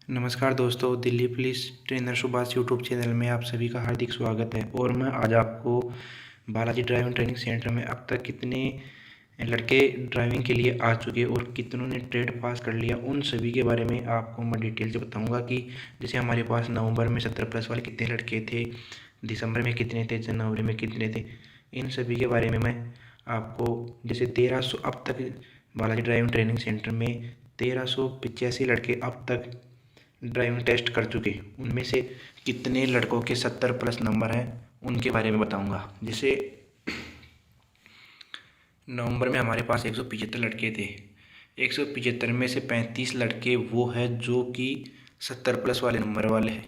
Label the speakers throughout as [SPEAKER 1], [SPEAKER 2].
[SPEAKER 1] नमस्कार दोस्तों, Delhi police trainer Subhash YouTube channel में आप सभी का हार्दिक स्वागत है। और मैं आज आपको बालाजी ड्राइविंग ट्रेनिंग सेंटर में अब तक कितने लड़के ड्राइविंग के लिए आ चुके और कितनों ने ट्रेड पास कर लिया, उन सभी के बारे में आपको मैं डिटेल से बताऊंगा कि जैसे हमारे पास नवंबर में 17+ वाले कितने लड़के थे, दिसंबर में कितने थे, जनवरी में कितने थे, इन सभी के बारे में मैं आपको जैसे 1300 अब तक बालाजी ड्राइविंग ट्रेनिंग सेंटर में 1385 लड़के अब तक ड्राइविंग टेस्ट कर चुके, उनमें से कितने लड़कों के 70+ नंबर हैं उनके बारे में बताऊंगा। जैसे नवंबर में हमारे पास 175 लड़के थे। 175 में से 35 लड़के वो है जो कि 70+ वाले नंबर वाले हैं।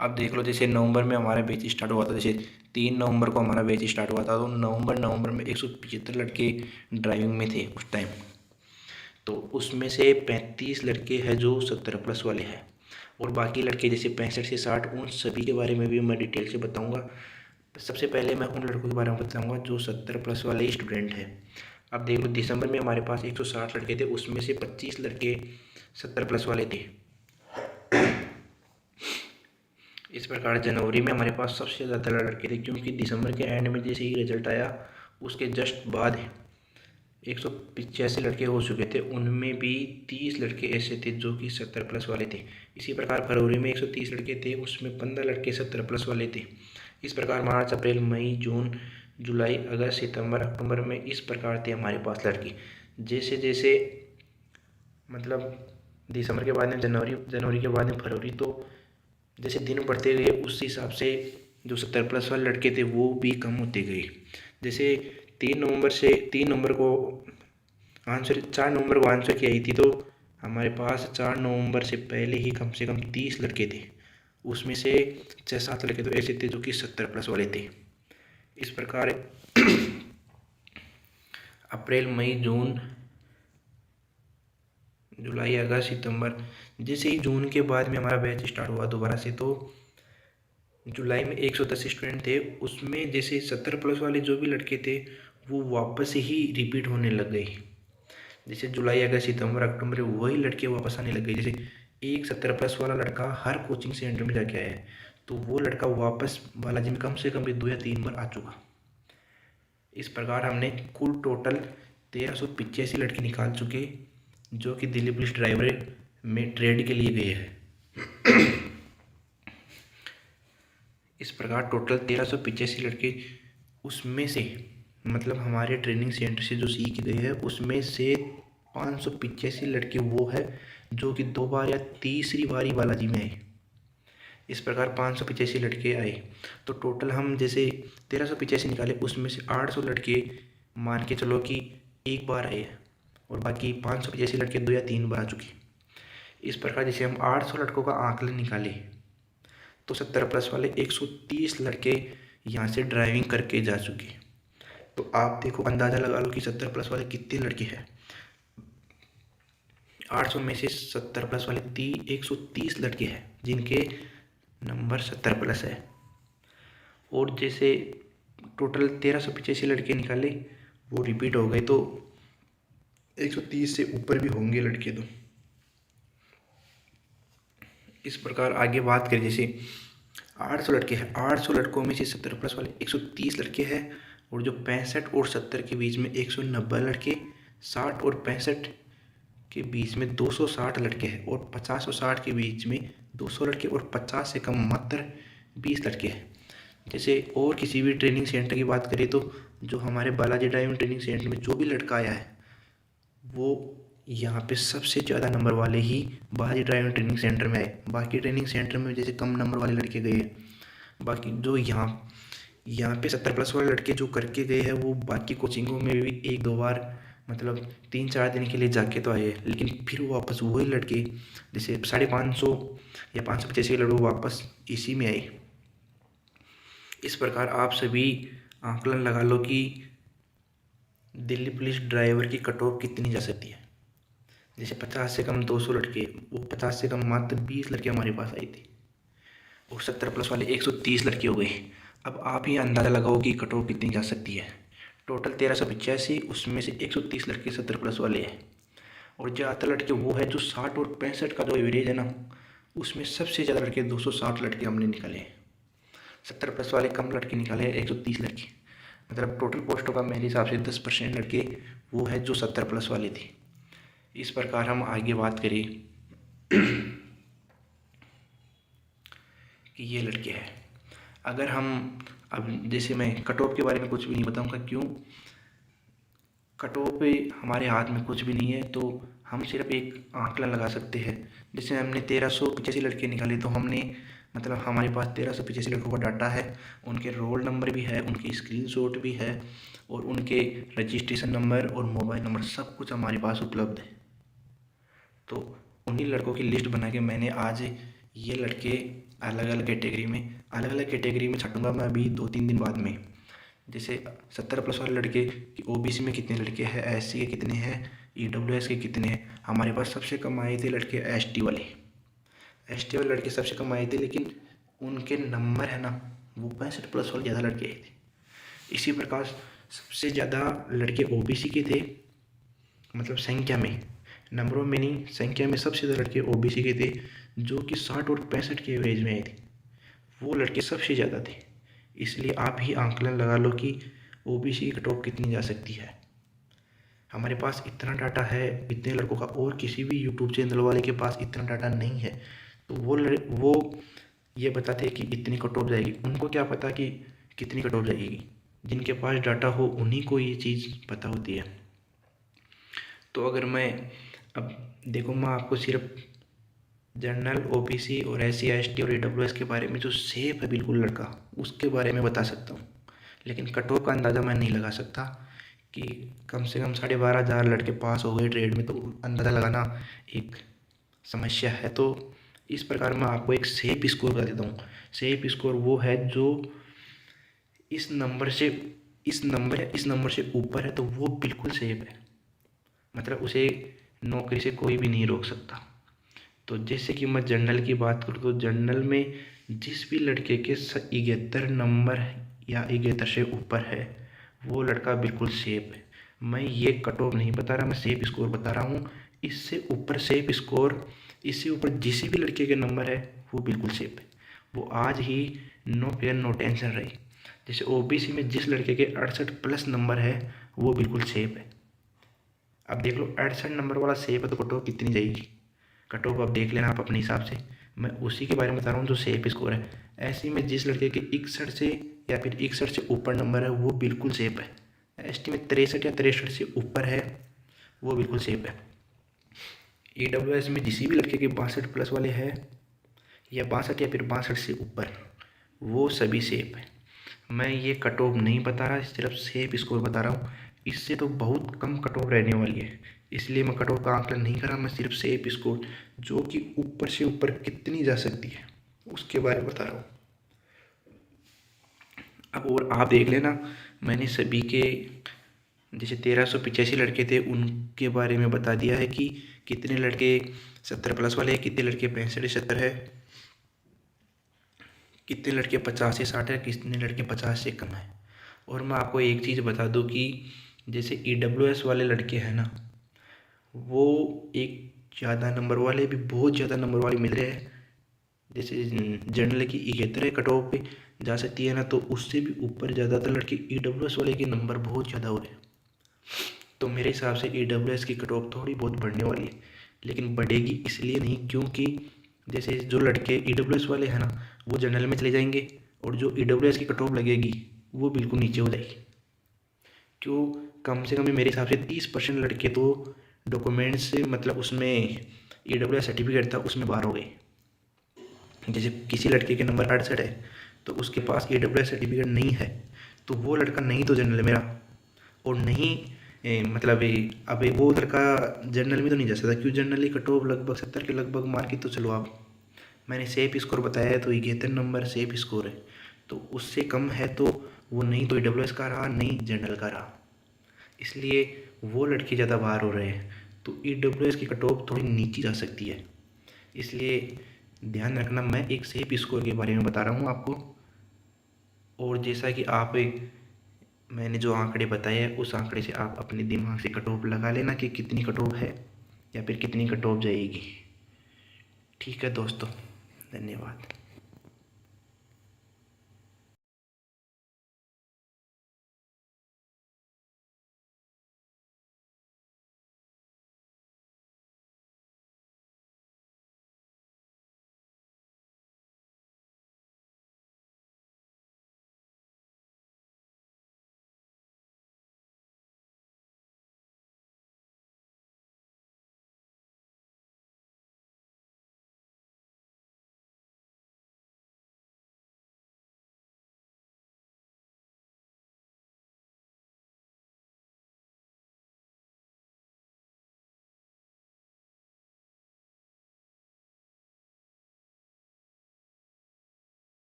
[SPEAKER 1] अब देख लो, जैसे नवंबर में हमारा बैच स्टार्ट हुआ था, जैसे 3 नवंबर को हमारा बैच स्टार्ट हुआ था, तो नवंबर में 175 लड़के ड्राइविंग में थे उस टाइम। तो उसमें से 35 लड़के हैं जो 70+ वाले हैं, और बाकी लड़के जैसे 65 से 60, उन सभी के बारे में भी मैं डिटेल से बताऊंगा। सबसे पहले मैं उन लड़कों के बारे में बताऊंगा जो 70+ वाले स्टूडेंट हैं। अब देख लो, दिसंबर में हमारे पास 160 लड़के थे, उसमें से 25 लड़के 70+ वाले थे। इस प्रकार जनवरी में हमारे पास सबसे ज़्यादा लड़के थे, क्योंकि दिसंबर के एंड में जैसे ही रिजल्ट आया उसके जस्ट बाद 185 लड़के हो चुके थे, उनमें भी 30 लड़के ऐसे थे जो कि 70+ वाले थे। इसी प्रकार फरवरी में 130 लड़के थे, उसमें 15 लड़के 70+ वाले थे। इस प्रकार मार्च, अप्रैल, मई, जून, जुलाई, अगस्त, सितंबर, अक्टूबर में इस प्रकार थे हमारे पास लड़के। जैसे जैसे मतलब दिसंबर के बाद में जनवरी के बाद में फरवरी, तो जैसे दिन बढ़ते गए उस हिसाब से जो 70+ वाले लड़के थे वो भी कम होते गए। जैसे 3 नवंबर को आंसर 4 नवंबर को आंसर की आई थी, तो हमारे पास 4 नवंबर से पहले ही कम से कम 30 लड़के थे, उसमें से 6-7 लड़के तो ऐसे थे जो कि 70+ वाले थे। इस प्रकार अप्रैल, मई, जून, जुलाई, अगस्त, सितंबर, जैसे ही जून के बाद में हमारा बैच स्टार्ट हुआ दोबारा से, तो जुलाई में 110 स्टूडेंट थे, उसमें जैसे 70+ वाले जो भी लड़के थे वो वापस ही रिपीट होने लग गए। जैसे जुलाई, अगस्त, सितंबर, अक्टूबर वही लड़के वापस आने लग गए। जैसे एक 70+ वाला लड़का हर कोचिंग सेंटर में जाके आया है, तो वो लड़का वापस बालाजी में कम से कम भी 2 या 3 बार आ चुका। इस प्रकार हमने कुल टोटल 1385 लड़के निकाल चुके जो कि दिल्ली पुलिस ड्राइवर में ट्रेड के लिए गए हैं। इस प्रकार टोटल 1385 लड़के, उसमें से मतलब हमारे ट्रेनिंग सेंटर से जो सीख गए हैं उसमें से 585 लड़के वो है जो कि 2 बार या तीसरी बारी बालाजी में आए। इस प्रकार 585 लड़के आए, तो टोटल हम जैसे 1385 निकाले, उसमें से 800 लड़के मान के चलो कि एक बार आए, और बाकी 585 लड़के 2 या 3 बार आ चुके। इस प्रकार जैसे हम 800 लड़कों का आंकलन निकाले, तो 70+ वाले 130 लड़के यहाँ से ड्राइविंग करके जा चुके। तो आप देखो, अंदाज़ा लगा लो कि 70+ वाले कितने लड़के हैं। 800 में से 70+ वाले 130 लड़के हैं जिनके नंबर 70+ है। और जैसे टोटल 1385 लड़के निकाले, वो रिपीट हो गए, तो 130 से ऊपर भी होंगे लड़के। तो इस प्रकार आगे बात करें, जैसे 800 लड़के हैं, 800 लड़कों में से 70+ वाले 130 लड़के हैं, और जो 65 और 70 के बीच में 190 लड़के, 60 और 65 के बीच में 260 लड़के हैं, और 50 और 60 के बीच में 200 लड़के, और 50 से कम मात्र 20 लड़के हैं। जैसे और किसी भी ट्रेनिंग सेंटर की बात करें, तो जो हमारे बालाजी ड्राइविंग ट्रेनिंग सेंटर में जो भी लड़का आया है वो यहाँ पे सबसे ज़्यादा नंबर वाले ही बालाजी ड्राइविंग ट्रेनिंग सेंटर में आए। बाकी ट्रेनिंग सेंटर में जैसे कम नंबर वाले लड़के गए हैं, बाकी जो यहाँ पे 70+ वाले लड़के जो करके गए हैं वो बाकी कोचिंगों में भी 1-2 बार मतलब 3-4 दिन के लिए जाके तो आए हैं, लेकिन फिर वापस वही लड़के जैसे 550 या 585 लड़के वापस इसी में आए। इस प्रकार आप सभी आंकलन लगा लो कि दिल्ली पुलिस ड्राइवर की कट ऑफ कितनी जा सकती है। जैसे 50 से कम 200 लड़के, वो 50 से कम मात्र 20 लड़के हमारे पास आई थी, और 70+ वाले 130 लड़के हो गए। अब आप ही अंदाज़ा लगाओ कि कट ऑफ कितनी जा सकती है। टोटल 1385, उसमें से 130 लड़के 70+ वाले हैं, और ज़्यादातर लड़के वो है जो 60 और 65 का जो एवरेज है ना, उसमें सबसे ज़्यादा लड़के 260 लड़के हमने निकाले हैं। 70+ वाले कम लड़के निकाले हैं, 130 लड़के। मतलब टोटल पोस्टों का मेरे हिसाब से 10% लड़के वो है जो 70+ वाले थे। इस प्रकार हम आगे बात करें कि ये लड़के हैं। अगर हम अब जैसे मैं कट ऑफ के बारे में कुछ भी नहीं बताऊंगा, क्यों? कट ऑफ पे हमारे हाथ में कुछ भी नहीं है, तो हम सिर्फ एक आंकलन लगा सकते हैं। जैसे हमने 1385 लड़के निकाले, तो हमने मतलब हमारे पास 1385 लड़कों का डाटा है, उनके रोल नंबर भी है, उनकी स्क्रीनशॉट भी है, और उनके रजिस्ट्रेशन नंबर और मोबाइल नंबर सब कुछ हमारे पास उपलब्ध है। तो उन्हीं लड़कों की लिस्ट बना के मैंने आज ये लड़के अलग अलग कैटेगरी में छाँटूंगा मैं अभी 2-3 दिन बाद में। जैसे 70+ वाले लड़के कि ओबीसी में कितने लड़के हैं, एससी के कितने हैं, ईडब्ल्यूएस के कितने हैं। हमारे पास सबसे कम आए थे लड़के एसटी वाले लड़के सबसे कम आए थे, लेकिन उनके नंबर है ना वो 65+ वाले ज़्यादा लड़के आए थे। इसी प्रकार सबसे ज़्यादा लड़के ओबीसी के थे, मतलब संख्या में, नंबरों में नहीं, संख्या में सबसे ज़्यादा लड़के ओबीसी के थे, जो कि 60 और 65 के एवरेज में आए थे। वो लड़के सबसे ज़्यादा थे। इसलिए आप ही आंकलन लगा लो कि ओबीसी की कट ऑफ कितनी जा सकती है। हमारे पास इतना डाटा है इतने लड़कों का, और किसी भी यूट्यूब चैनल वाले के पास इतना डाटा नहीं है। तो वो ये बताते हैं कि इतनी कट ऑफ जाएगी, उनको क्या पता कि कितनी कट ऑफ जाएगी। जिनके पास डाटा हो उन्हीं को ये चीज़ पता होती है। तो अगर मैं अब देखो, मैं आपको सिर्फ जनरल, ओबीसी और एससी एसटी और ईडब्ल्यूएस के बारे में जो सेफ है बिल्कुल लड़का, उसके बारे में बता सकता हूँ, लेकिन कट ऑफ का अंदाज़ा मैं नहीं लगा सकता कि कम से कम 12,500 लड़के पास हो गए ट्रेड में, तो अंदाज़ा लगाना एक समस्या है। तो इस प्रकार मैं आपको एक सेफ स्कोर बता देता हूँ। सेफ स्कोर वो है जो इस नंबर से ऊपर है, तो वो बिल्कुल सेफ है, मतलब उसे नौकरी से कोई भी नहीं रोक सकता। तो जैसे कि मैं जनरल की बात करूँ, तो जनरल में जिस भी लड़के के 71 नंबर या 71 से ऊपर है, वो लड़का बिल्कुल सेफ है। मैं ये कट ऑफ नहीं बता रहा, मैं सेफ स्कोर बता रहा हूँ। इससे ऊपर सेफ स्कोर, इससे ऊपर जिस भी लड़के के नंबर है वो बिल्कुल सेफ है। वो आज ही नो केयर नो टेंशन रहे। जैसे ओबीसी में जिस लड़के के 68+ नंबर है वो बिल्कुल सेफ है। अब देख लो 68 नंबर वाला सेफ है, तो कट ऑफ कितनी जाएगी? कट ऑफ अब देख लेना आप अपने हिसाब से, मैं उसी के बारे में बता रहा हूँ जो सेफ स्कोर है। ऐसे में जिस लड़के के 61 से या फिर 61 से ऊपर नंबर है वो बिल्कुल सेफ है। एसटी में 63 या 63 से ऊपर है वो बिल्कुल सेफ है। ईडब्ल्यूएस में जिस भी लड़के के 62+ वाले है, या 62 या फिर 62 से ऊपर, वो सभी सेफ है। मैं ये कट ऑफ नहीं बता रहा, सिर्फ सेफ स्कोर बता रहा हूँ। इससे तो बहुत कम कट ऑफ रहने वाली है, इसलिए मैं कट ऑफ का आंकलन नहीं कर रहा, मैं सिर्फ सेफ स्कोर जो कि ऊपर से ऊपर कितनी जा सकती है उसके बारे में बता रहा हूँ। अब और आप देख लेना, मैंने सभी के जैसे 1385 लड़के थे उनके बारे में बता दिया है कि कितने लड़के 70+ वाले हैं, कितने लड़के 65-70 है, कितने लड़के 50 से 60 है, कितने लड़के 50 से कम है। और मैं आपको एक चीज़ बता दूं कि जैसे ईडब्ल्यूएस वाले लड़के हैं ना, वो एक ज़्यादा नंबर वाले भी बहुत ज़्यादा नंबर वाले मिल रहे हैं। जैसे जनरल की 71 कट ऑफ पे जा सकती है ना, तो उससे भी ऊपर ज़्यादातर लड़के ईडब्ल्यूएस वाले के नंबर बहुत ज़्यादा हो रहे हैं। तो मेरे हिसाब से ईडब्ल्यूएस की कट ऑफ थोड़ी बहुत बढ़ने वाली है, लेकिन बढ़ेगी इसलिए नहीं क्योंकि जैसे जो लड़के ईडब्ल्यूएस वाले हैं ना वो जनरल में चले जाएंगे, और जो ईडब्ल्यूएस की कट ऑफ लगेगी वो बिल्कुल नीचे हो जाएगी। क्यों? कम से कम मेरे हिसाब से 30% लड़के तो डॉक्यूमेंट्स से, मतलब उसमें ईडब्ल्यूएस सर्टिफिकेट था उसमें बाहर हो गए। जैसे किसी लड़के के नंबर 68 है तो उसके पास ईडब्ल्यूएस सर्टिफिकेट नहीं है, तो वो लड़का नहीं तो जनरल में रहा, और नहीं मतलब अब वो लड़का जनरल में तो नहीं जा सकता, क्यों? जनरली कट ऑफ लगभग 70 के लगभग मार के तो चलो आप, मैंने सेफ स्कोर बताया है, तो 71 नंबर सेफ स्कोर है, तो उससे कम है तो वो नहीं तो ईडब्ल्यूएस का रहा, नहीं जनरल का रहा, इसलिए वो लड़के ज़्यादा बाहर हो रहे हैं। तो ईडब्ल्यूएस की कट ऑफ थोड़ी नीचे जा सकती है, इसलिए ध्यान रखना। मैं एक सेफ स्कोर के बारे में बता रहा हूँ आपको, और जैसा कि आप मैंने जो आंकड़े बताए हैं उस आंकड़े से आप अपने दिमाग से कट ऑफ लगा लेना कि कितनी कट ऑफ है। या फिर कितनी कट ऑफ जाएगी। ठीक है दोस्तों, धन्यवाद।